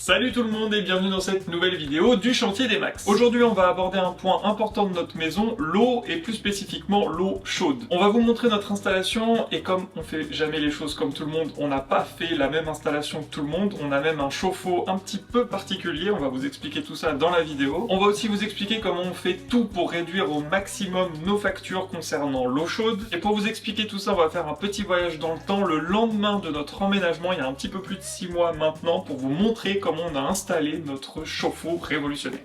Salut tout le monde et bienvenue dans cette nouvelle vidéo du chantier des Max. Aujourd'hui on va aborder un point important de notre maison, l'eau et plus spécifiquement l'eau chaude. On va vous montrer notre installation et comme on fait jamais les choses comme tout le monde, on n'a pas fait la même installation que tout le monde, on a même un chauffe-eau un petit peu particulier, on va vous expliquer tout ça dans la vidéo. On va aussi vous expliquer comment on fait tout pour réduire au maximum nos factures concernant l'eau chaude. Et pour vous expliquer tout ça, on va faire un petit voyage dans le temps le lendemain de notre emménagement, il y a un petit peu plus de 6 mois maintenant, pour vous montrer comment on a installé notre chauffe-eau révolutionnaire.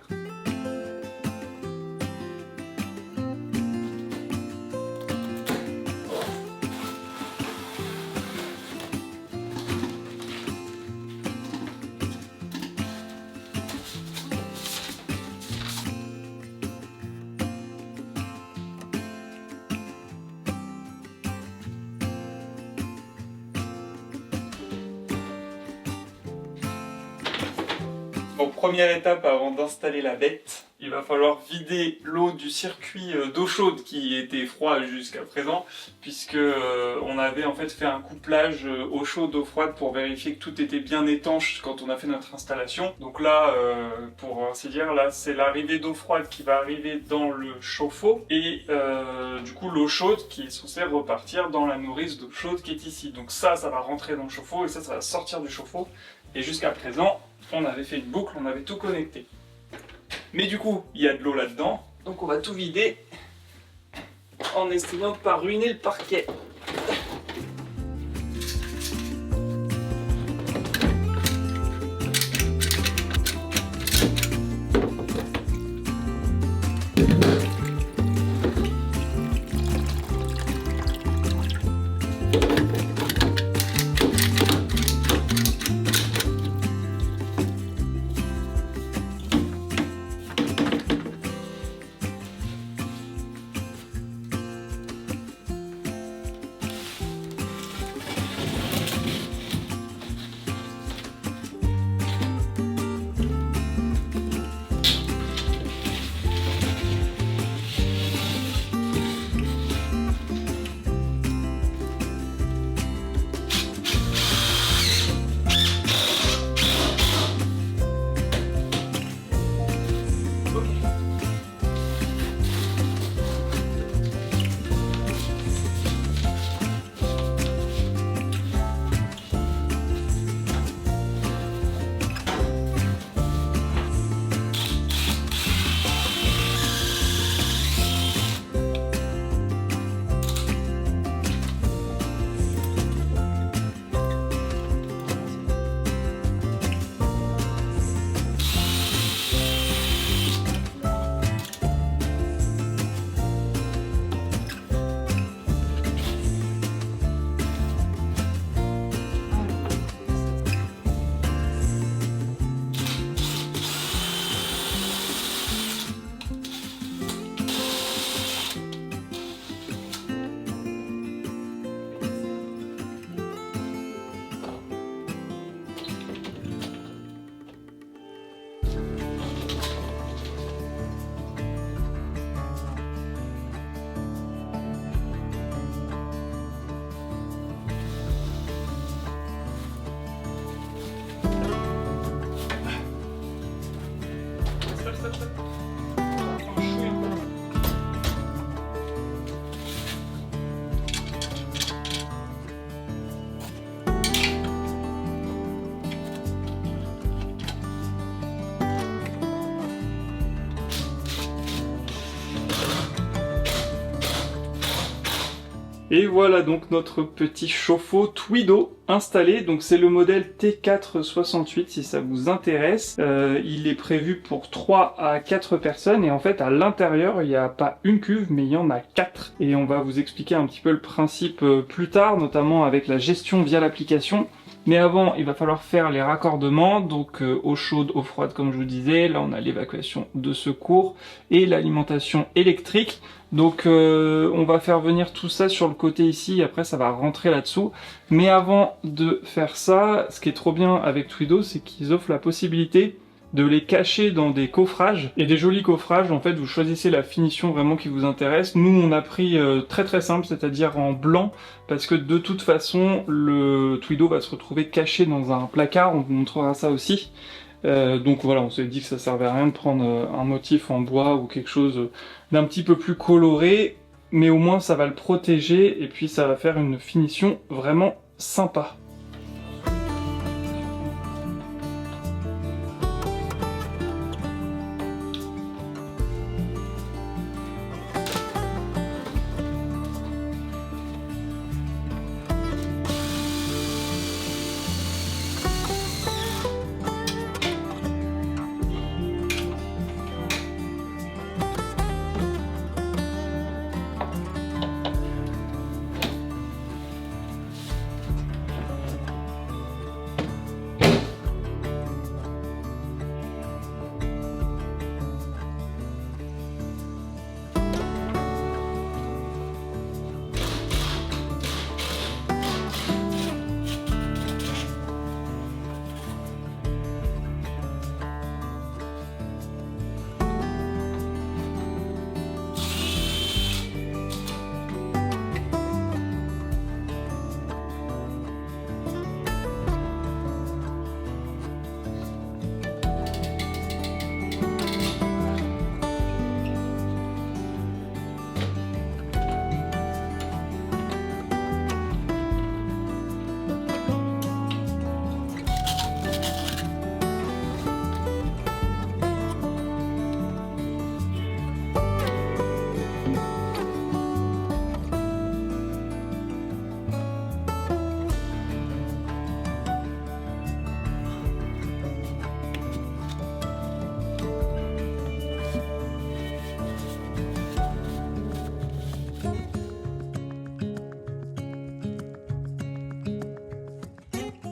Donc première étape avant d'installer la bête, il va falloir vider l'eau du circuit d'eau chaude qui était froid jusqu'à présent, puisque on avait en fait fait un couplage eau chaude, eau froide pour vérifier que tout était bien étanche quand on a fait notre installation. Donc là, pour ainsi dire, là c'est l'arrivée d'eau froide qui va arriver dans le chauffe-eau et du coup l'eau chaude qui est censée repartir dans la nourrice d'eau chaude qui est ici. Donc ça va rentrer dans le chauffe-eau et ça va sortir du chauffe-eau. Et jusqu'à présent, on avait fait une boucle, on avait tout connecté. Mais du coup, il y a de l'eau là-dedans, donc on va tout vider en essayant de pas ruiner le parquet. Et voilà donc notre petit chauffe-eau Twido installé, donc c'est le modèle T468 si ça vous intéresse. Il est prévu pour 3 à 4 personnes et en fait à l'intérieur il n'y a pas une cuve mais il y en a 4. Et on va vous expliquer un petit peu le principe plus tard, notamment avec la gestion via l'application. Mais avant, il va falloir faire les raccordements, donc eau chaude, eau froide comme je vous disais. Là, on a l'évacuation de secours et l'alimentation électrique. Donc on va faire venir tout ça sur le côté ici, après ça va rentrer là-dessous. Mais avant de faire ça, ce qui est trop bien avec Twido, c'est qu'ils offrent la possibilité de les cacher dans des coffrages, et des jolis coffrages. En fait vous choisissez la finition vraiment qui vous intéresse. Nous on a pris très simple, c'est-à-dire en blanc, parce que de toute façon le Twido va se retrouver caché dans un placard, on vous montrera ça aussi. Donc voilà, on s'est dit que ça servait à rien de prendre un motif en bois ou quelque chose d'un petit peu plus coloré, mais au moins ça va le protéger et puis ça va faire une finition vraiment sympa.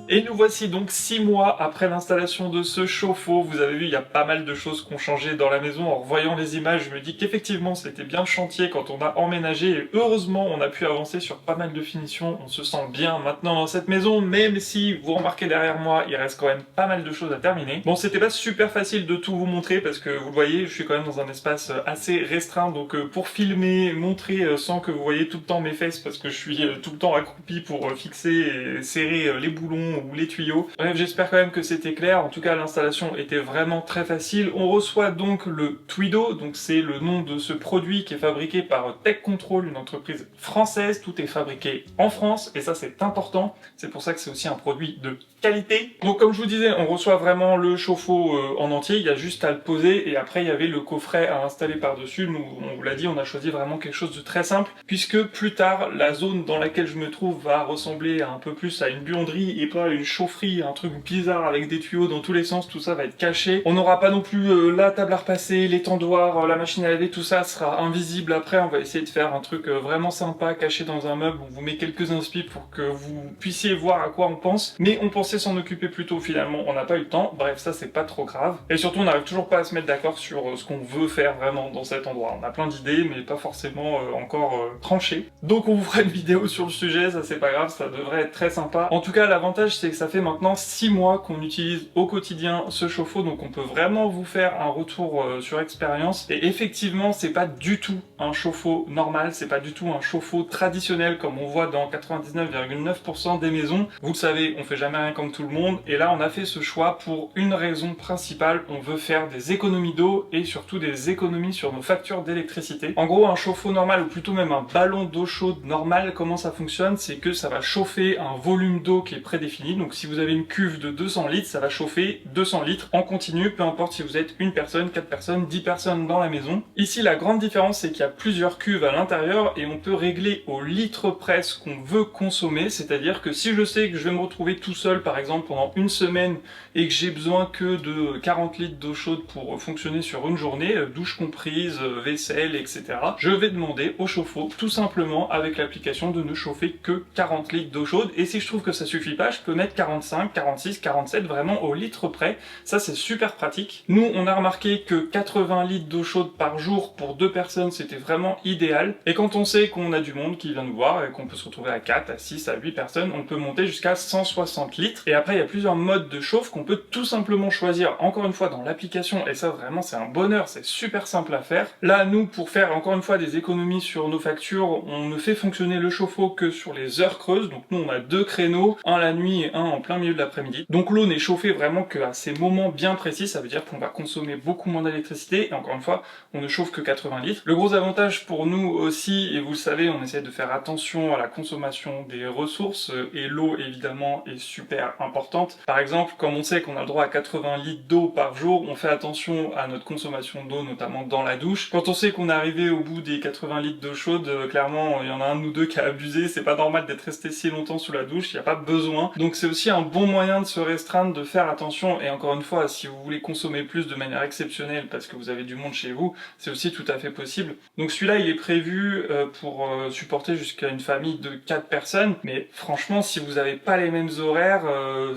Et nous voici donc 6 mois après l'installation de ce chauffe-eau. Vous avez vu, il y a pas mal de choses qui ont changé dans la maison. En revoyant les images, je me dis qu'effectivement, c'était bien le chantier quand on a emménagé. Et heureusement, on a pu avancer sur pas mal de finitions. On se sent bien maintenant dans cette maison, même si, vous remarquez derrière moi, il reste quand même pas mal de choses à terminer. Bon, c'était pas super facile de tout vous montrer parce que, vous le voyez, je suis quand même dans un espace assez restreint. Donc, pour filmer, montrer sans que vous voyez tout le temps mes fesses parce que je suis tout le temps accroupi pour fixer et serrer les boulons ou les tuyaux. Bref, j'espère quand même que c'était clair. En tout cas, l'installation était vraiment très facile. On reçoit donc le Twido, donc c'est le nom de ce produit qui est fabriqué par Tech Control, une entreprise française. Tout est fabriqué en France et ça c'est important. C'est pour ça que c'est aussi un produit de qualité. Donc comme je vous disais, on reçoit vraiment le chauffe-eau en entier. Il y a juste à le poser et après il y avait le coffret à installer par-dessus. Nous, on vous l'a dit, on a choisi vraiment quelque chose de très simple puisque plus tard, la zone dans laquelle je me trouve va ressembler un peu plus à une buanderie et pas une chaufferie, un truc bizarre avec des tuyaux dans tous les sens, tout ça va être caché. On n'aura pas non plus la table à repasser, l'étendoir, la machine à laver, tout ça sera invisible. Après, on va essayer de faire un truc vraiment sympa, caché dans un meuble. On vous met quelques inspi pour que vous puissiez voir à quoi on pense. Mais on pensait s'en occuper plus tôt, finalement, on n'a pas eu le temps. Bref, ça c'est pas trop grave. Et surtout, on n'arrive toujours pas à se mettre d'accord sur ce qu'on veut faire vraiment dans cet endroit. On a plein d'idées, mais pas forcément encore tranchées. Donc on vous fera une vidéo sur le sujet, ça c'est pas grave, ça devrait être très sympa. En tout cas, l'avantage c'est que ça fait maintenant 6 mois qu'on utilise au quotidien ce chauffe-eau, donc on peut vraiment vous faire un retour sur expérience. Et effectivement, c'est pas du tout un chauffe-eau normal, c'est pas du tout un chauffe-eau traditionnel comme on voit dans 99,9% des maisons. Vous le savez, on fait jamais rien comme tout le monde, et là on a fait ce choix pour une raison principale, on veut faire des économies d'eau et surtout des économies sur nos factures d'électricité. En gros, un chauffe-eau normal, ou plutôt même un ballon d'eau chaude normal, comment ça fonctionne? C'est que ça va chauffer un volume d'eau qui est prédéfini. Donc si vous avez une cuve de 200 litres, ça va chauffer 200 litres en continu, peu importe si vous êtes une personne, 4 personnes, 10 personnes dans la maison. Ici, la grande différence, c'est qu'il y a plusieurs cuves à l'intérieur et on peut régler au litre près ce qu'on veut consommer. C'est-à-dire que si je sais que je vais me retrouver tout seul, par exemple, pendant une semaine et que j'ai besoin que de 40 litres d'eau chaude pour fonctionner sur une journée, douche comprise, vaisselle, etc., je vais demander au chauffe-eau, tout simplement, avec l'application, de ne chauffer que 40 litres d'eau chaude. Et si je trouve que ça suffit pas, je peux mettre 45, 46, 47, vraiment au litre près. Ça, c'est super pratique. Nous, on a remarqué que 80 litres d'eau chaude par jour pour 2 personnes, c'était vraiment idéal. Et quand on sait qu'on a du monde qui vient nous voir et qu'on peut se retrouver à 4, à 6, à 8 personnes, on peut monter jusqu'à 160 litres. Et après, il y a plusieurs modes de chauffe qu'on peut tout simplement choisir, encore une fois, dans l'application. Et ça, vraiment, c'est un bonheur, c'est super simple à faire. Là, nous, pour faire, encore une fois, des économies sur nos factures, on ne fait fonctionner le chauffe-eau que sur les heures creuses. Donc nous, on a 2 créneaux, un la nuit et un en plein milieu de l'après-midi. Donc l'eau n'est chauffée vraiment qu'à ces moments bien précis, ça veut dire qu'on va consommer beaucoup moins d'électricité, et encore une fois, on ne chauffe que 80 litres. Le gros avantage pour nous aussi, et vous le savez, on essaie de faire attention à la consommation des ressources, et l'eau évidemment est super importante. Par exemple, comme on sait qu'on a le droit à 80 litres d'eau par jour, on fait attention à notre consommation d'eau, notamment dans la douche. Quand on sait qu'on est arrivé au bout des 80 litres d'eau chaude, clairement, il y en a un ou deux qui a abusé, c'est pas normal d'être resté si longtemps sous la douche, il n'y a pas besoin. Donc c'est aussi un bon moyen de se restreindre, de faire attention, et encore une fois, si vous voulez consommer plus de manière exceptionnelle parce que vous avez du monde chez vous, c'est aussi tout à fait possible. Donc celui-là, il est prévu pour supporter jusqu'à une famille de 4 personnes, mais franchement, si vous n'avez pas les mêmes horaires,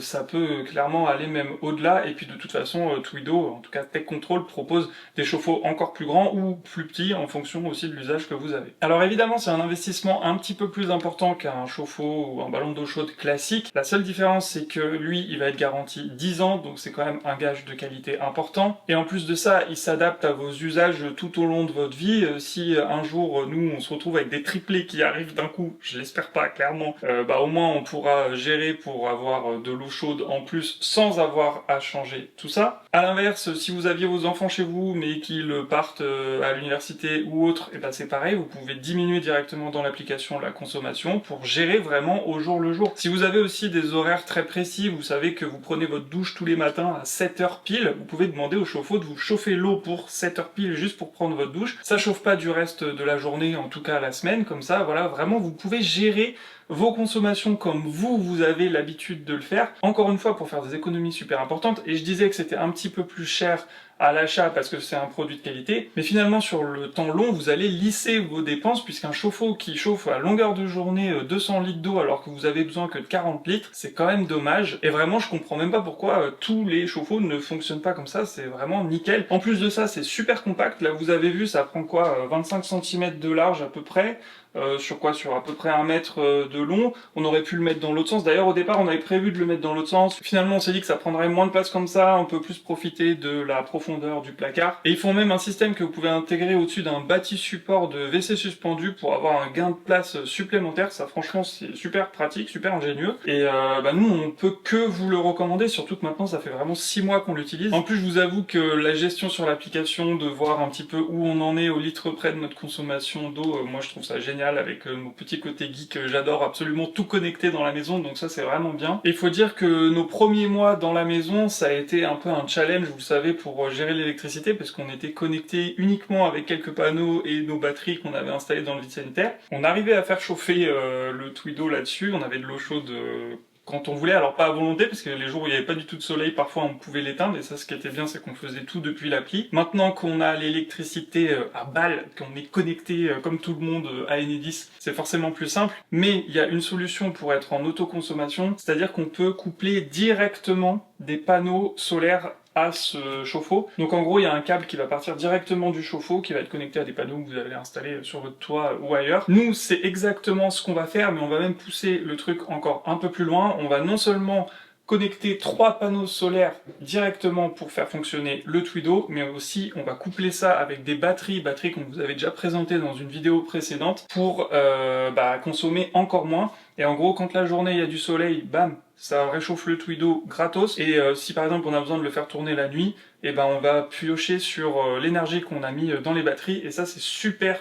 ça peut clairement aller même au-delà, et puis de toute façon, Twido, en tout cas Tech Control, propose des chauffe-eau encore plus grands ou plus petits en fonction aussi de l'usage que vous avez. Alors évidemment, c'est un investissement un petit peu plus important qu'un chauffe-eau ou un ballon d'eau chaude classique. La seule différence, c'est que lui, il va être garanti 10 ans, donc c'est quand même un gage de qualité important. Et en plus de ça, il s'adapte à vos usages tout au long de votre vie. Si un jour, nous, on se retrouve avec des triplés qui arrivent d'un coup, je l'espère pas, clairement, au moins on pourra gérer pour avoir de l'eau chaude en plus sans avoir à changer tout ça. À l'inverse, si vous aviez vos enfants chez vous, mais qu'ils partent à l'université ou autre, et ben c'est pareil, vous pouvez diminuer directement dans l'application la consommation pour gérer vraiment au jour le jour. Si vous avez aussi des horaires très précis, vous savez que vous prenez votre douche tous les matins à 7h pile, vous pouvez demander au chauffe-eau de vous chauffer l'eau pour 7h pile juste pour prendre votre douche. Ça chauffe pas du reste de la journée, en tout cas la semaine, comme ça, voilà, vraiment vous pouvez gérer vos consommations comme vous avez l'habitude de le faire. Encore une fois, pour faire des économies super importantes, et je disais que c'était un petit peu plus cher à l'achat parce que c'est un produit de qualité, mais finalement sur le temps long, vous allez lisser vos dépenses, puisqu'un chauffe-eau qui chauffe à longueur de journée 200 litres d'eau alors que vous avez besoin que de 40 litres, c'est quand même dommage, et vraiment je comprends même pas pourquoi tous les chauffe-eau ne fonctionnent pas comme ça, c'est vraiment nickel. En plus de ça, c'est super compact, là vous avez vu, ça prend quoi, 25 cm de large à peu près, sur à peu près 1 mètre de long. On aurait pu le mettre dans l'autre sens. D'ailleurs, au départ, on avait prévu de le mettre dans l'autre sens. Finalement, on s'est dit que ça prendrait moins de place comme ça, on peut plus profiter de la profondeur du placard. Et ils font même un système que vous pouvez intégrer au-dessus d'un bâti support de WC suspendu pour avoir un gain de place supplémentaire. Ça, franchement, c'est super pratique, super ingénieux. Et nous, on peut que vous le recommander, surtout que maintenant, ça fait vraiment 6 mois qu'on l'utilise. En plus, je vous avoue que la gestion sur l'application, de voir un petit peu où on en est au litre près de notre consommation d'eau, moi, je trouve ça génial. Avec mon petit côté geek, j'adore absolument tout connecter dans la maison, donc ça c'est vraiment bien. Et il faut dire que nos premiers mois dans la maison, ça a été un peu un challenge, vous le savez, pour gérer l'électricité, parce qu'on était connecté uniquement avec quelques panneaux et nos batteries qu'on avait installées dans le vide sanitaire. On arrivait à faire chauffer le Twido là-dessus, on avait de l'eau chaude quand on voulait, alors pas à volonté, parce que les jours où il n'y avait pas du tout de soleil, parfois on pouvait l'éteindre, et ça, ce qui était bien, c'est qu'on faisait tout depuis l'appli. Maintenant qu'on a l'électricité à balle, qu'on est connecté comme tout le monde à Enedis, c'est forcément plus simple, mais il y a une solution pour être en autoconsommation, c'est-à-dire qu'on peut coupler directement des panneaux solaires à ce chauffe-eau. Donc en gros, il y a un câble qui va partir directement du chauffe-eau, qui va être connecté à des panneaux que vous allez installer sur votre toit ou ailleurs. Nous, c'est exactement ce qu'on va faire, mais on va même pousser le truc encore un peu plus loin. On va non seulement connecter 3 panneaux solaires directement pour faire fonctionner le Twido, mais aussi on va coupler ça avec des batteries qu'on vous avait déjà présentées dans une vidéo précédente, pour consommer encore moins. Et en gros, quand la journée il y a du soleil, bam, ça réchauffe le Twido gratos. Et si par exemple on a besoin de le faire tourner la nuit, et ben on va piocher sur l'énergie qu'on a mis dans les batteries, et ça c'est super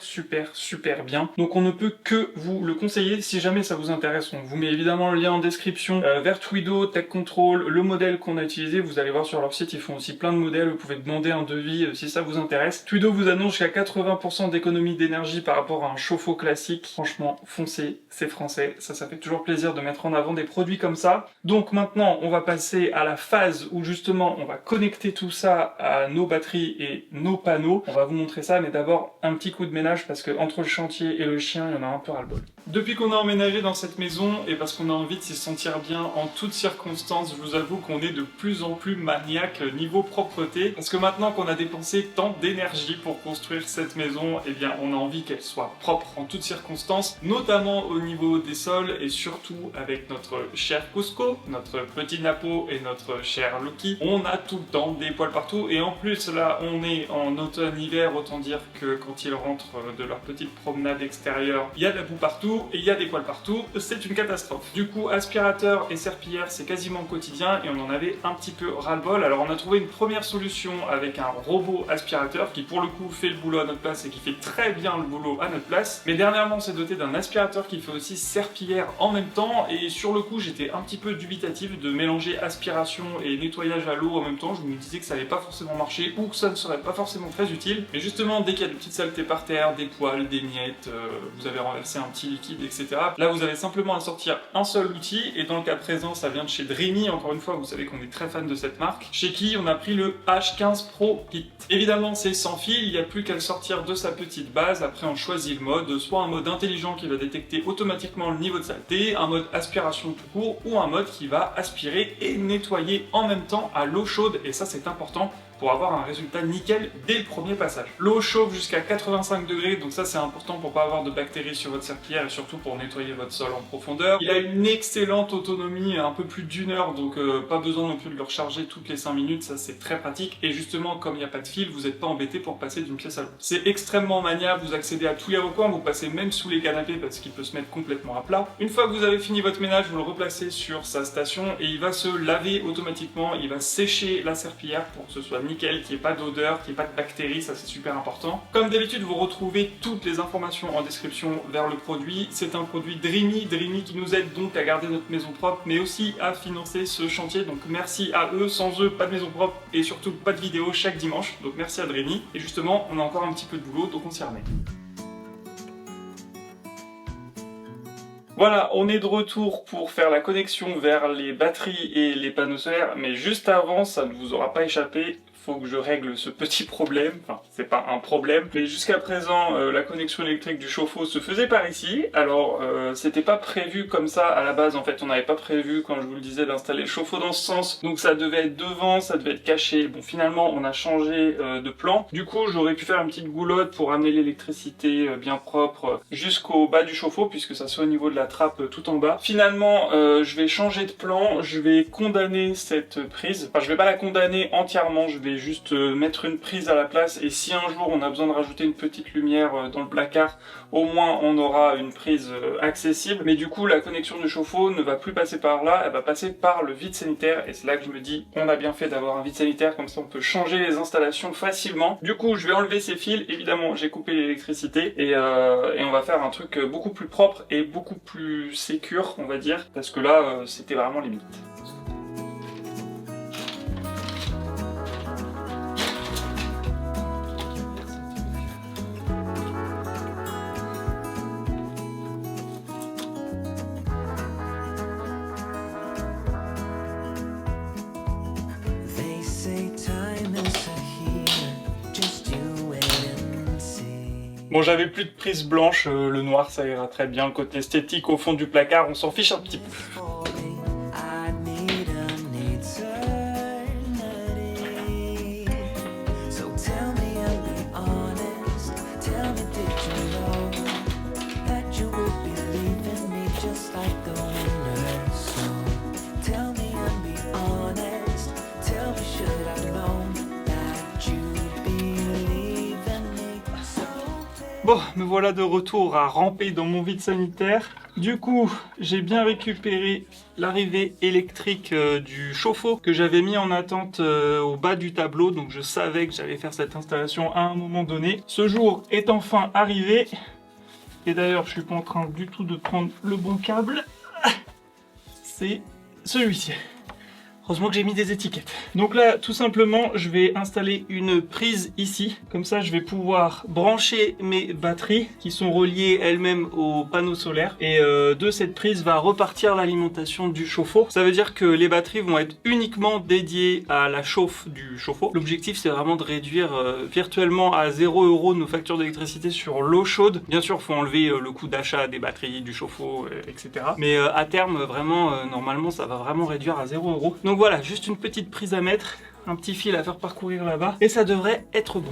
bien. Donc on ne peut que vous le conseiller. Si jamais ça vous intéresse, on vous met évidemment le lien en description vers Twido, Tech Control, le modèle qu'on a utilisé. Vous allez voir sur leur site, ils font aussi plein de modèles, vous pouvez demander un devis si ça vous intéresse. Twido vous annonce jusqu'à 80% d'économie d'énergie par rapport à un chauffe-eau classique. Franchement, foncez, c'est français, ça fait toujours plaisir de mettre en avant des produits comme ça. Donc maintenant, on va passer à la phase où justement on va connecter tout ça à nos batteries et nos panneaux. On va vous montrer ça, mais d'abord un petit coup de ménage, parce que entre le chantier et le chien, il y en a un peu ras-le-bol. Depuis qu'on a emménagé dans cette maison, et parce qu'on a envie de s'y sentir bien en toutes circonstances, je vous avoue qu'on est de plus en plus maniaque niveau propreté, parce que maintenant qu'on a dépensé tant d'énergie pour construire cette maison, eh bien on a envie qu'elle soit propre en toutes circonstances, notamment au niveau des sols, et surtout avec notre cher Cusco, notre petit Napo et notre cher Loki. On a tout le temps des poils partout, et en plus là on est en automne-hiver, autant dire que quand ils rentrent de leur petite promenade extérieure, il y a de la boue partout. partout et il y a des poils partout, c'est une catastrophe. Du coup, aspirateur et serpillière, c'est quasiment quotidien et on en avait un petit peu ras-le-bol. Alors on a trouvé une première solution avec un robot aspirateur qui pour le coup fait le boulot à notre place et qui fait très bien le boulot à notre place. Mais dernièrement, on s'est doté d'un aspirateur qui fait aussi serpillière en même temps et sur le coup, j'étais un petit peu dubitatif de mélanger aspiration et nettoyage à l'eau en même temps. Je me disais que ça allait pas forcément marcher ou que ça ne serait pas forcément très utile. Mais justement, dès qu'il y a des petites saletés par terre, des poils, des miettes, vous avez renversé un petit liquide, etc. Là, vous avez simplement à sortir un seul outil et dans le cas présent, ça vient de chez Dreamy. Encore une fois, vous savez qu'on est très fan de cette marque. Chez qui on a pris le H15 Pro Kit. Évidemment, c'est sans fil, il n'y a plus qu'à le sortir de sa petite base. Après, on choisit le mode, soit un mode intelligent qui va détecter automatiquement le niveau de saleté, un mode aspiration tout court ou un mode qui va aspirer et nettoyer en même temps à l'eau chaude. Et ça, c'est important pour avoir un résultat nickel dès le premier passage. L'eau chauffe jusqu'à 85 degrés, donc ça c'est important pour pas avoir de bactéries sur votre serpillière et surtout pour nettoyer votre sol en profondeur. Il a une excellente autonomie, un peu plus d'1 heure, donc pas besoin non plus de le recharger toutes les 5 minutes, ça c'est très pratique. Et justement, comme il n'y a pas de fil, vous n'êtes pas embêté pour passer d'une pièce à l'autre. C'est extrêmement maniable, vous accédez à tous les recoins, vous passez même sous les canapés parce qu'il peut se mettre complètement à plat. Une fois que vous avez fini votre ménage, vous le replacez sur sa station et il va se laver automatiquement, il va sécher la serpillière pour que ce soit nickel, qu'il n'y ait pas d'odeur, qu'il n'y ait pas de bactéries, ça c'est super important. Comme d'habitude, vous retrouvez toutes les informations en description vers le produit. C'est un produit Dreamy qui nous aide donc à garder notre maison propre, mais aussi à financer ce chantier. Donc merci à eux, sans eux, pas de maison propre et surtout pas de vidéo chaque dimanche. Donc merci à Dreamy. Et justement, on a encore un petit peu de boulot, donc on s'y remet. Voilà, on est de retour pour faire la connexion vers les batteries et les panneaux solaires, mais juste avant, ça ne vous aura pas échappé, faut que je règle ce petit problème, enfin c'est pas un problème, mais jusqu'à présent la connexion électrique du chauffe-eau se faisait par ici. Alors c'était pas prévu comme ça à la base, en fait on n'avait pas prévu, quand je vous le disais, d'installer le chauffe-eau dans ce sens, donc ça devait être devant, ça devait être caché. Bon, finalement on a changé de plan, du coup j'aurais pu faire une petite goulotte pour amener l'électricité bien propre jusqu'au bas du chauffe-eau, puisque ça soit au niveau de la trappe tout en bas. Finalement je vais changer de plan, je vais condamner cette prise, enfin je vais pas la condamner entièrement, je vais juste mettre une prise à la place et si un jour on a besoin de rajouter une petite lumière dans le placard, au moins on aura une prise accessible. Mais du coup la connexion du chauffe-eau ne va plus passer par là, elle va passer par le vide sanitaire et c'est là que je me dis on a bien fait d'avoir un vide sanitaire, comme ça on peut changer les installations facilement. Du coup je vais enlever ces fils, évidemment j'ai coupé l'électricité et on va faire un truc beaucoup plus propre et beaucoup plus sécure, on va dire, parce que là c'était vraiment limite. Bon, j'avais plus de prise blanche, le noir ça ira très bien, le côté esthétique au fond du placard, on s'en fiche un petit peu. Bon, me voilà de retour à ramper dans mon vide sanitaire. Du coup, j'ai bien récupéré l'arrivée électrique du chauffe-eau que j'avais mis en attente au bas du tableau. Donc je savais que j'allais faire cette installation à un moment donné. Ce jour est enfin arrivé. Et d'ailleurs, je suis pas en train du tout de prendre le bon câble. C'est celui-ci. Heureusement que j'ai mis des étiquettes. Donc là, tout simplement, je vais installer une prise ici. Comme ça, je vais pouvoir brancher mes batteries qui sont reliées elles-mêmes au panneau solaire. Et de cette prise va repartir l'alimentation du chauffe-eau. Ça veut dire que les batteries vont être uniquement dédiées à la chauffe du chauffe-eau. L'objectif, c'est vraiment de réduire virtuellement à 0 € nos factures d'électricité sur l'eau chaude. Bien sûr, il faut enlever le coût d'achat des batteries, du chauffe-eau, etc. Mais à terme, vraiment, normalement, ça va vraiment réduire à 0 €. Donc voilà, juste une petite prise à mettre, un petit fil à faire parcourir là-bas, et ça devrait être bon.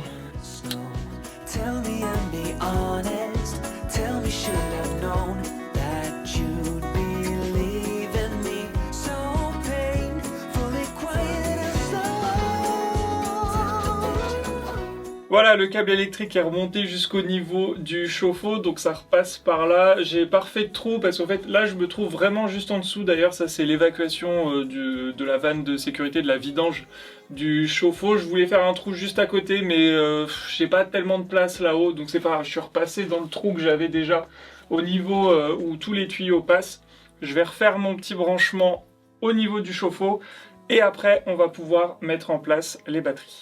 Voilà, le câble électrique est remonté jusqu'au niveau du chauffe-eau, donc ça repasse par là. J'ai pas refait de trou parce qu'en fait là je me trouve vraiment juste en dessous. D'ailleurs ça c'est l'évacuation de la vanne de sécurité, de la vidange du chauffe-eau. Je voulais faire un trou juste à côté mais j'ai pas tellement de place là-haut, donc c'est pas grave. Je suis repassé dans le trou que j'avais déjà au niveau où tous les tuyaux passent. Je vais refaire mon petit branchement au niveau du chauffe-eau et après on va pouvoir mettre en place les batteries.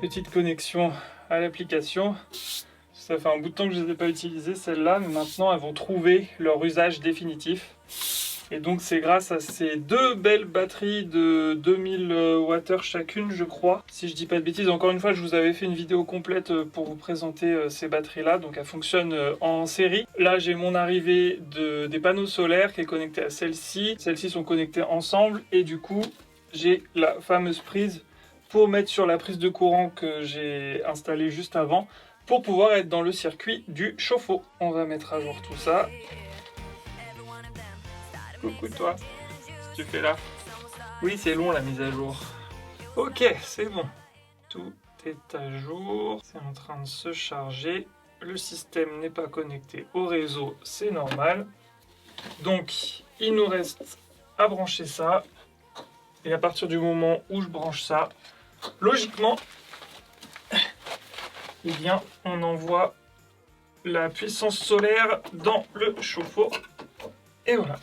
Petite connexion à l'application. Ça fait un bout de temps que je ne les ai pas utilisées celles-là, mais maintenant elles vont trouver leur usage définitif. Et donc c'est grâce à ces deux belles batteries de 2000 Wh chacune, je crois. Si je dis pas de bêtises, encore une fois, je vous avais fait une vidéo complète pour vous présenter ces batteries-là. Donc elles fonctionnent en série. Là j'ai mon arrivée des panneaux solaires qui est connectée à celle-ci. Celles-ci sont connectées ensemble et du coup j'ai la fameuse prise pour mettre sur la prise de courant que j'ai installée juste avant pour pouvoir être dans le circuit du chauffe-eau. On va mettre à jour tout ça. Coucou toi, qu'est-ce que tu fais là? Oui, c'est long la mise à jour. Ok, c'est bon. Tout est à jour. C'est en train de se charger. Le système n'est pas connecté au réseau, c'est normal. Donc, il nous reste à brancher ça. Et à partir du moment où je branche ça, logiquement, eh bien, on envoie la puissance solaire dans le chauffe-eau. Et voilà.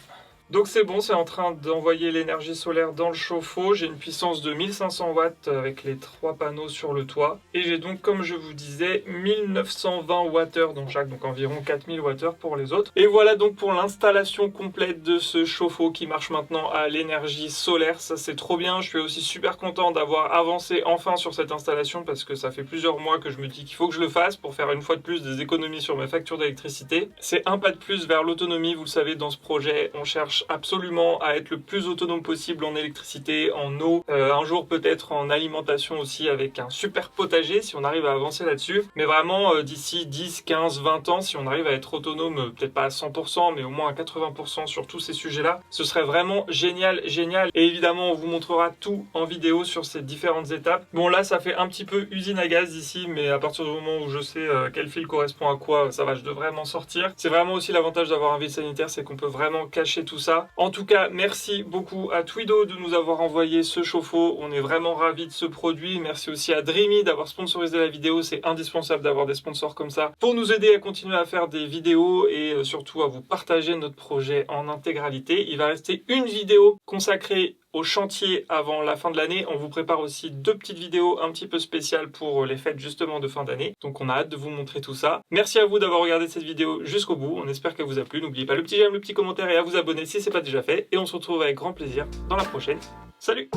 Donc c'est bon, c'est en train d'envoyer l'énergie solaire dans le chauffe-eau. J'ai une puissance de 1500 watts avec les 3 panneaux sur le toit. Et j'ai donc, comme je vous disais, 1920 Wh dans chaque, donc environ 4000 Wh pour les autres. Et voilà donc pour l'installation complète de ce chauffe-eau qui marche maintenant à l'énergie solaire. Ça c'est trop bien, je suis aussi super content d'avoir avancé enfin sur cette installation parce que ça fait plusieurs mois que je me dis qu'il faut que je le fasse pour faire une fois de plus des économies sur ma facture d'électricité. C'est un pas de plus vers l'autonomie, vous le savez, dans ce projet, on cherche absolument à être le plus autonome possible en électricité, en eau, un jour peut-être en alimentation aussi avec un super potager si on arrive à avancer là-dessus. Mais vraiment d'ici 10, 15, 20 ans, si on arrive à être autonome, peut-être pas à 100%, mais au moins à 80% sur tous ces sujets-là, ce serait vraiment génial, génial. Et évidemment, on vous montrera tout en vidéo sur ces différentes étapes. Bon là, ça fait un petit peu usine à gaz ici, mais à partir du moment où je sais quel fil correspond à quoi, ça va, je devrais m'en sortir. C'est vraiment aussi l'avantage d'avoir un vide sanitaire, c'est qu'on peut vraiment cacher tout ça. En tout cas, merci beaucoup à Twido de nous avoir envoyé ce chauffe-eau. On est vraiment ravis de ce produit. Merci aussi à Dreamy d'avoir sponsorisé la vidéo. C'est indispensable d'avoir des sponsors comme ça pour nous aider à continuer à faire des vidéos et surtout à vous partager notre projet en intégralité. Il va rester une vidéo consacrée au chantier avant la fin de l'année. On vous prépare aussi 2 petites vidéos un petit peu spéciales pour les fêtes justement de fin d'année. Donc on a hâte de vous montrer tout ça. Merci à vous d'avoir regardé cette vidéo jusqu'au bout. On espère qu'elle vous a plu. N'oubliez pas le petit j'aime, le petit commentaire et à vous abonner si ce n'est pas déjà fait. Et on se retrouve avec grand plaisir dans la prochaine. Salut!